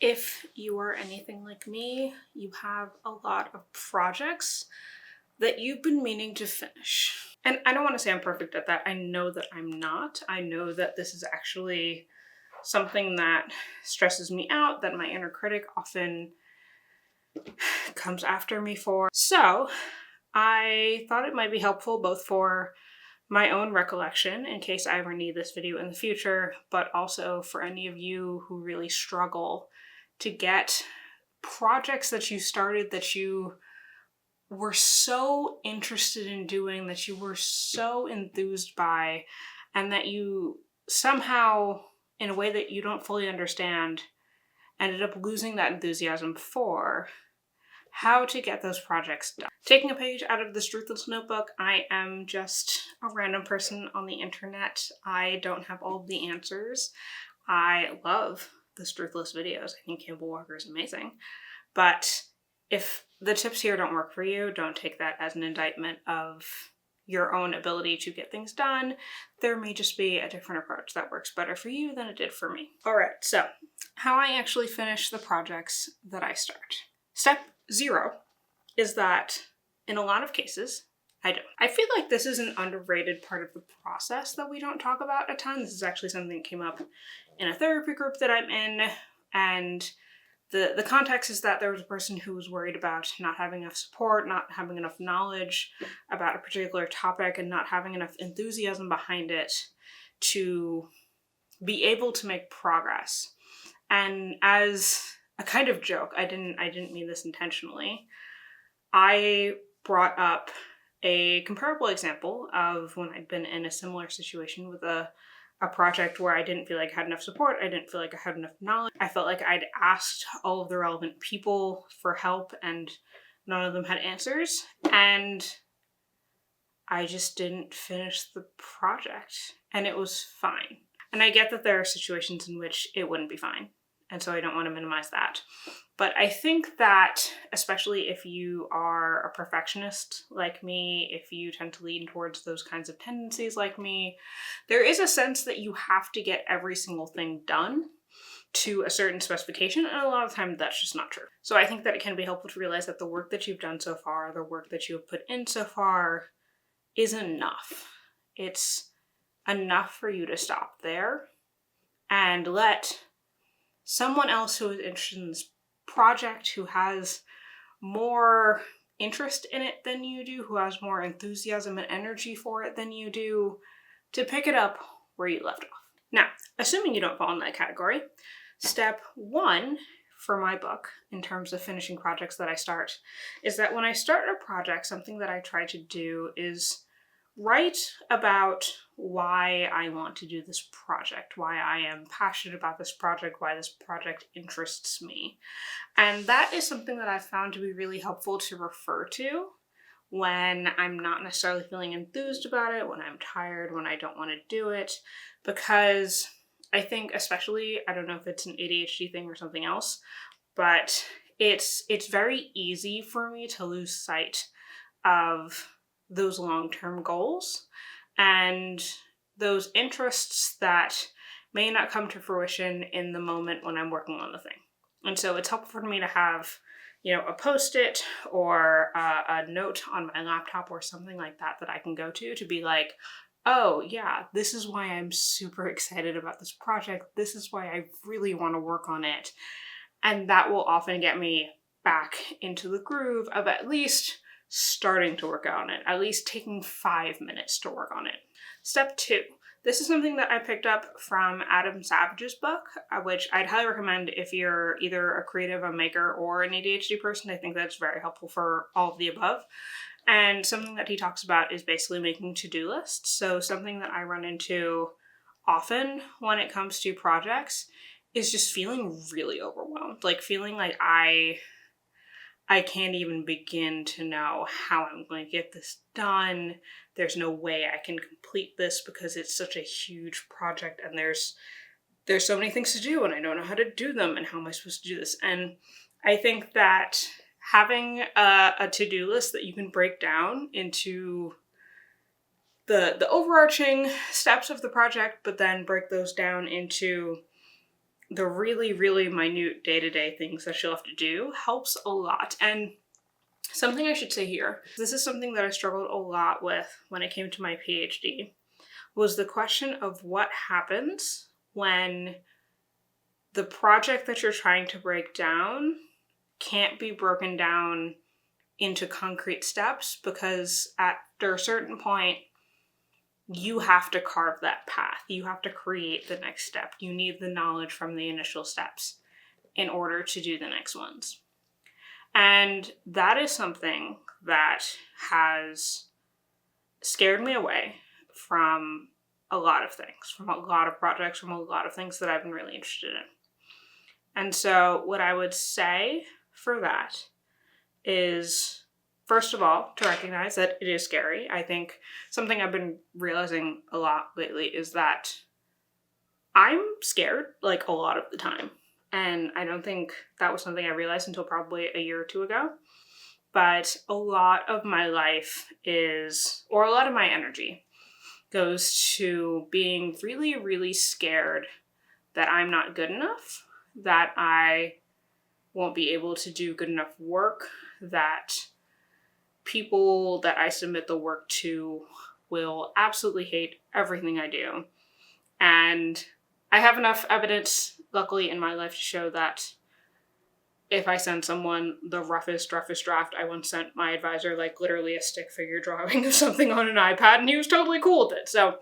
If you are anything like me, you have a lot of projects that you've been meaning to finish. And I don't want to say I'm perfect at that. I know that I'm not. I know that this is actually something that stresses me out, that my inner critic often comes after me for. So I thought it might be helpful both for my own recollection in case I ever need this video in the future, but also for any of you who really struggle to get projects that you started that you were so interested in doing, that you were so enthused by, and that you somehow, in a way that you don't fully understand, ended up losing that enthusiasm for. How to get those projects done. Taking a page out of this Ruthless notebook, I am just a random person on the internet. I don't have all of the answers. I love the Ruthless videos. I think Campbell Walker is amazing. But if the tips here don't work for you, don't take that as an indictment of your own ability to get things done. There may just be a different approach that works better for you than it did for me. All right, so how I actually finish the projects that I start. Step 0 is that in a lot of cases, I don't. I feel like this is an underrated part of the process that we don't talk about a ton. This is actually something that came up in a therapy group that I'm in, and the context is that there was a person who was worried about not having enough support, not having enough knowledge about a particular topic, and not having enough enthusiasm behind it to be able to make progress. And as a kind of joke, I didn't mean this intentionally, I brought up a comparable example of when I'd been in a similar situation with a project where I didn't feel like I had enough support, I didn't feel like I had enough knowledge. I felt like I'd asked all of the relevant people for help and none of them had answers, and I just didn't finish the project, and it was fine. And I get that there are situations in which it wouldn't be fine, and so I don't want to minimize that. But I think that, especially if you are a perfectionist like me, if you tend to lean towards those kinds of tendencies like me, there is a sense that you have to get every single thing done to a certain specification, and a lot of the time that's just not true. So I think that it can be helpful to realize that the work that you've done so far, the work that you have put in so far, is enough. It's enough for you to stop there and let someone else who is interested in this project, who has more interest in it than you do, who has more enthusiasm and energy for it than you do, to pick it up where you left off. Now, assuming you don't fall in that category, step 1 for my book in terms of finishing projects that I start is that when I start a project, something that I try to do is write about why I want to do this project, why I am passionate about this project, why this project interests me. And that is something that I've found to be really helpful to refer to when I'm not necessarily feeling enthused about it, when I'm tired, when I don't want to do it, because I think especially, I don't know if it's an ADHD thing or something else, but it's very easy for me to lose sight of those long-term goals and those interests that may not come to fruition in the moment when I'm working on the thing. And so it's helpful for me to have, a Post-it or a note on my laptop or something like that I can go to be like, oh yeah, this is why I'm super excited about this project. This is why I really want to work on it. And that will often get me back into the groove of at least starting to work on it, at least taking 5 minutes to work on it. Step 2. This is something that I picked up from Adam Savage's book, which I'd highly recommend if you're either a creative, a maker, or an ADHD person. I think that's very helpful for all of the above. And something that he talks about is basically making to-do lists. So something that I run into often when it comes to projects is just feeling really overwhelmed, like feeling like I can't even begin to know how I'm going to get this done. There's no way I can complete this because it's such a huge project and there's so many things to do and I don't know how to do them and how am I supposed to do this? And I think that having a to-do list that you can break down into the overarching steps of the project, but then break those down into the really, really minute day-to-day things that you'll have to do helps a lot. And something I should say here, this is something that I struggled a lot with when it came to my PhD, was the question of what happens when the project that you're trying to break down can't be broken down into concrete steps, because after a certain point, you have to carve that path. You have to create the next step. You need the knowledge from the initial steps in order to do the next ones. And that is something that has scared me away from a lot of things, from a lot of projects, from a lot of things that I've been really interested in. And so what I would say for that is, first of all, to recognize that it is scary. I think something I've been realizing a lot lately is that I'm scared like a lot of the time. And I don't think that was something I realized until probably a year or two ago. But a lot of my life or a lot of my energy goes to being really, really scared that I'm not good enough, that I won't be able to do good enough work, that people that I submit the work to will absolutely hate everything I do. And I have enough evidence, luckily, in my life to show that if I send someone the roughest draft, I once sent my advisor like literally a stick figure drawing of something on an iPad, and he was totally cool with it. So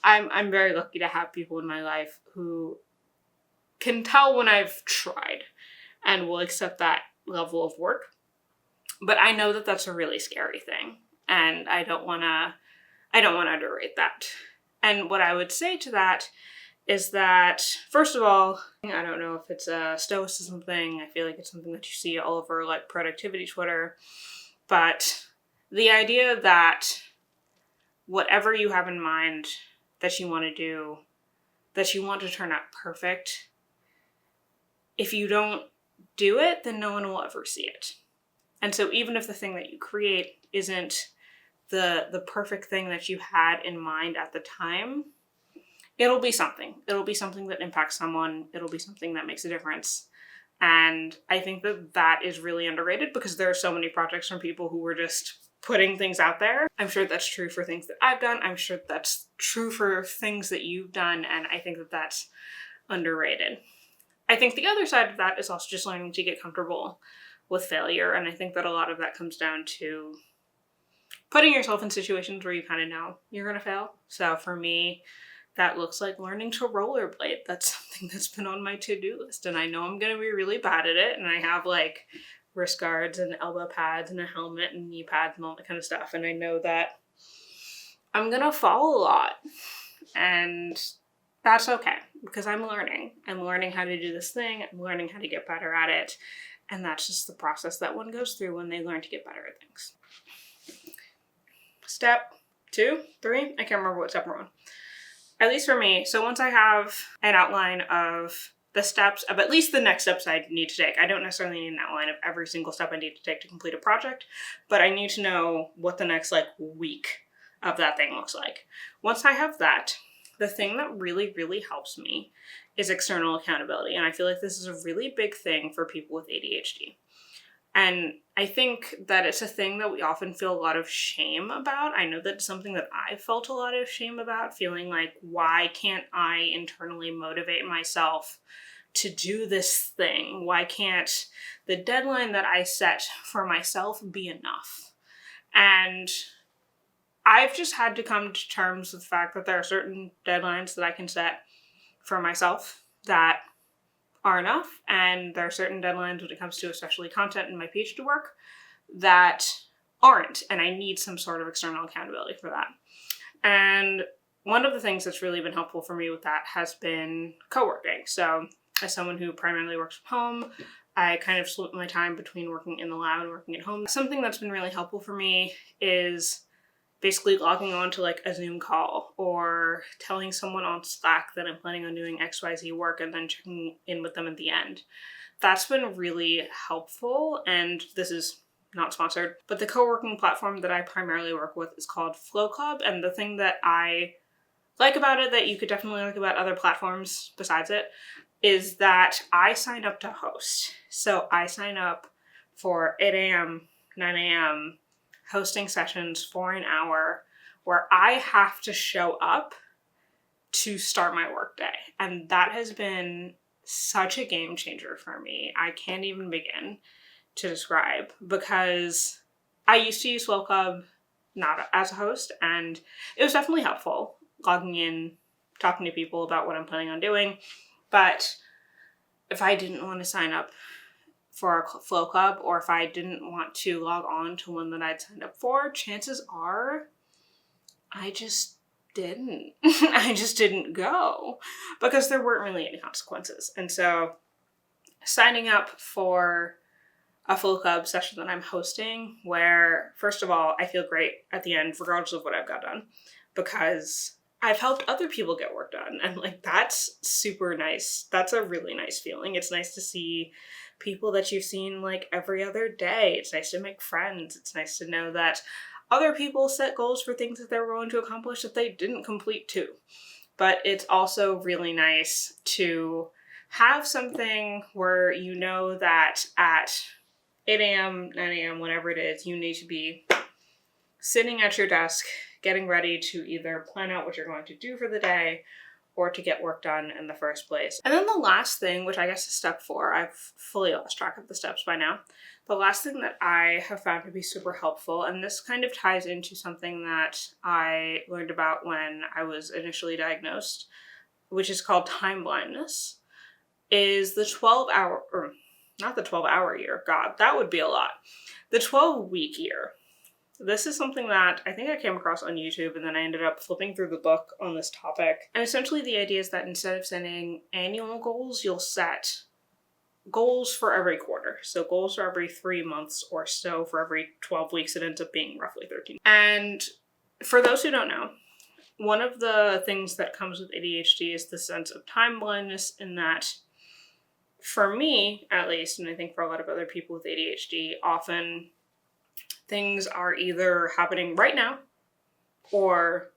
I'm very lucky to have people in my life who can tell when I've tried and will accept that level of work. But I know that that's a really scary thing, and I don't want to underrate that. And what I would say to that is that, first of all, I don't know if it's a stoicism thing. I feel like it's something that you see all over like productivity Twitter. But the idea that whatever you have in mind that you want to do, that you want to turn out perfect, if you don't do it, then no one will ever see it. And so even if the thing that you create isn't the perfect thing that you had in mind at the time, it'll be something. It'll be something that impacts someone. It'll be something that makes a difference. And I think that that is really underrated, because there are so many projects from people who were just putting things out there. I'm sure that's true for things that I've done. I'm sure that's true for things that you've done. And I think that that's underrated. I think the other side of that is also just learning to get comfortable with failure. And I think that a lot of that comes down to putting yourself in situations where you kind of know you're going to fail. So for me, that looks like learning to rollerblade. That's something that's been on my to-do list. And I know I'm going to be really bad at it. And I have like wrist guards and elbow pads and a helmet and knee pads and all that kind of stuff. And I know that I'm going to fall a lot. And that's okay, because I'm learning. I'm learning how to do this thing. I'm learning how to get better at it. And that's just the process that one goes through when they learn to get better at things. Step 2, 3, I can't remember what step we're on. At least for me, so once I have an outline of the steps, of at least the next steps I need to take, I don't necessarily need an outline of every single step I need to take to complete a project, but I need to know what the next like week of that thing looks like. Once I have that, the thing that really, really helps me is external accountability. And I feel like this is a really big thing for people with ADHD. And I think that it's a thing that we often feel a lot of shame about. I know that's something that I felt a lot of shame about, feeling like, why can't I internally motivate myself to do this thing? Why can't the deadline that I set for myself be enough? And I've just had to come to terms with the fact that there are certain deadlines that I can set for myself that are enough, and there are certain deadlines when it comes to especially content in my PhD work that aren't, and I need some sort of external accountability for that. And one of the things that's really been helpful for me with that has been co-working. So as someone who primarily works from home, I kind of split my time between working in the lab and working at home. Something that's been really helpful for me is basically logging on to like a Zoom call or telling someone on Slack that I'm planning on doing XYZ work and then checking in with them at the end. That's been really helpful, and this is not sponsored, but the co-working platform that I primarily work with is called Flow Club, and the thing that I like about it, that you could definitely like about other platforms besides it, is that I sign up to host. So I sign up for 8 a.m., 9 a.m. hosting sessions for an hour where I have to show up to start my workday. And that has been such a game changer for me. I can't even begin to describe, because I used to use Flow Club not as a host, and it was definitely helpful logging in, talking to people about what I'm planning on doing. But if I didn't want to sign up for a Flow Club, or if I didn't want to log on to one that I'd signed up for, chances are I just didn't. I just didn't go, because there weren't really any consequences. And so signing up for a Flow Club session that I'm hosting, where first of all, I feel great at the end, regardless of what I've got done, because I've helped other people get work done. And like, that's super nice. That's a really nice feeling. It's nice to see people that you've seen like every other day. It's nice to make friends. It's nice to know that other people set goals for things that they're going to accomplish that they didn't complete too. But it's also really nice to have something where you know that at 8 a.m., 9 a.m., whatever it is, you need to be sitting at your desk, getting ready to either plan out what you're going to do for the day or to get work done in the first place. And then the last thing, which I guess is step 4, I've fully lost track of the steps by now. The last thing that I have found to be super helpful, and this kind of ties into something that I learned about when I was initially diagnosed, which is called time blindness, is the 12-hour, or not the 12-hour year, God, that would be a lot. The 12-week year. This is something that I think I came across on YouTube, and then I ended up flipping through the book on this topic. And essentially the idea is that instead of setting annual goals, you'll set goals for every quarter. So goals for every 3 months or so. For every 12 weeks, it ends up being roughly 13. And for those who don't know, one of the things that comes with ADHD is the sense of time blindness, in that for me, at least, and I think for a lot of other people with ADHD, often things are either happening right now or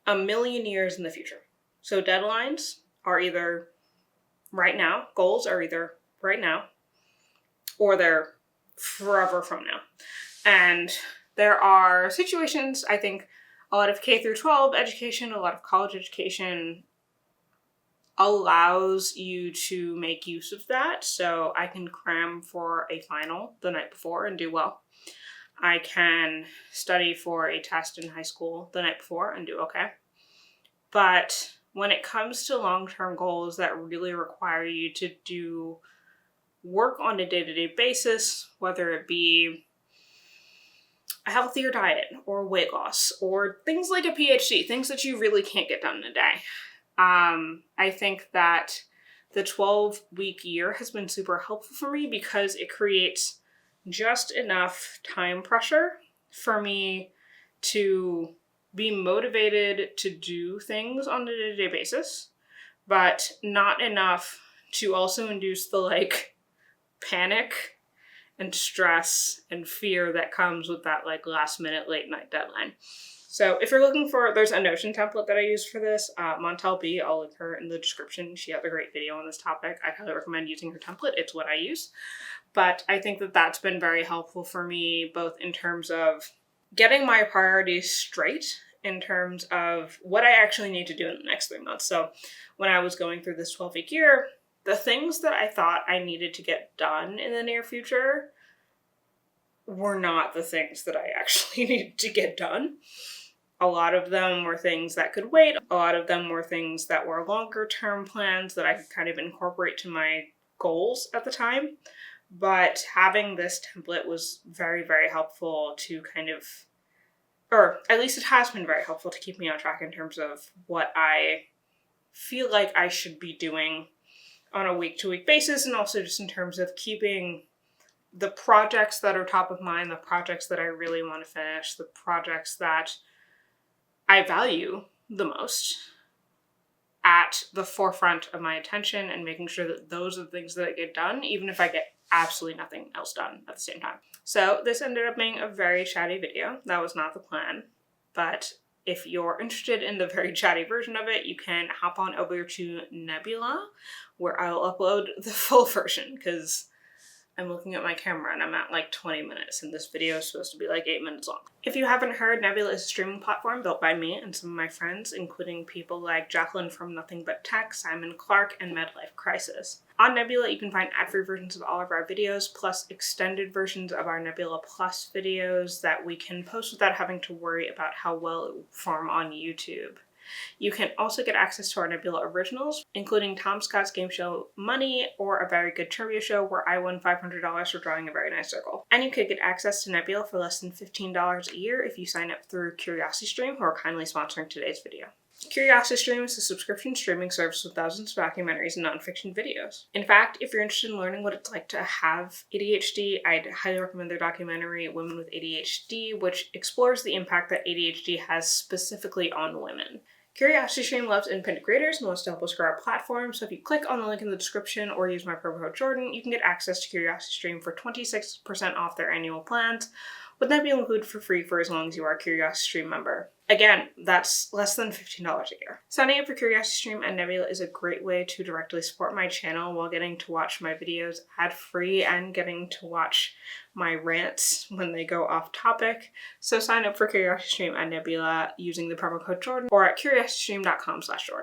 a million years in the future. So deadlines are either right now, goals are either right now, or they're forever from now. And there are situations, I think a lot of K through 12 education, a lot of college education allows you to make use of that. So I can cram for a final the night before and do well. I can study for a test in high school the night before and do okay. But when it comes to long-term goals that really require you to do work on a day-to-day basis, whether it be a healthier diet or weight loss or things like a PhD, things that you really can't get done in a day, I think that the 12-week year has been super helpful for me, because it creates just enough time pressure for me to be motivated to do things on a day-to-day basis, but not enough to also induce the like panic and stress and fear that comes with that like last minute late night deadline. So if you're looking for, there's a Notion template that I use for this, Montel B, I'll link her in the description. She has a great video on this topic. I highly recommend using her template. It's what I use. But I think that that's been very helpful for me, both in terms of getting my priorities straight, in terms of what I actually need to do in the next 3 months. So when I was going through this 12-week year, the things that I thought I needed to get done in the near future were not the things that I actually needed to get done. A lot of them were things that could wait. A lot of them were things that were longer term plans that I could kind of incorporate to my goals at the time. But having this template was very, very helpful to kind of, or at least it has been very helpful to keep me on track in terms of what I feel like I should be doing on a week-to-week basis, and also just in terms of keeping the projects that are top of mind, the projects that I really want to finish, the projects that I value the most at the forefront of my attention, and making sure that those are the things that get done, even if I get absolutely nothing else done at the same time. So this ended up being a very chatty video. That was not the plan, but if you're interested in the very chatty version of it, you can hop on over to Nebula, where I'll upload the full version, because I'm looking at my camera and I'm at like 20 minutes and this video is supposed to be like 8 minutes long. If you haven't heard, Nebula is a streaming platform built by me and some of my friends, including people like Jacqueline from Nothing But Tech, Simon Clark, and Medlife Crisis. On Nebula, you can find ad-free versions of all of our videos, plus extended versions of our Nebula Plus videos that we can post without having to worry about how well it will perform on YouTube. You can also get access to our Nebula originals, including Tom Scott's game show Money, or a very good trivia show where I won $500 for drawing a very nice circle. And you could get access to Nebula for less than $15 a year if you sign up through CuriosityStream, who are kindly sponsoring today's video. CuriosityStream is a subscription streaming service with thousands of documentaries and nonfiction videos. In fact, if you're interested in learning what it's like to have ADHD, I'd highly recommend their documentary, Women with ADHD, which explores the impact that ADHD has specifically on women. CuriosityStream loves independent creators and wants to help us grow our platform, so if you click on the link in the description or use my promo code Jordan, you can get access to CuriosityStream for 26% off their annual plans, with Nebula included for free for as long as you are a CuriosityStream member. Again, that's less than $15 a year. Signing up for CuriosityStream and Nebula is a great way to directly support my channel while getting to watch my videos ad-free and getting to watch my rants when they go off topic. So sign up for CuriosityStream and Nebula using the promo code Jordan or at curiositystream.com/Jordan.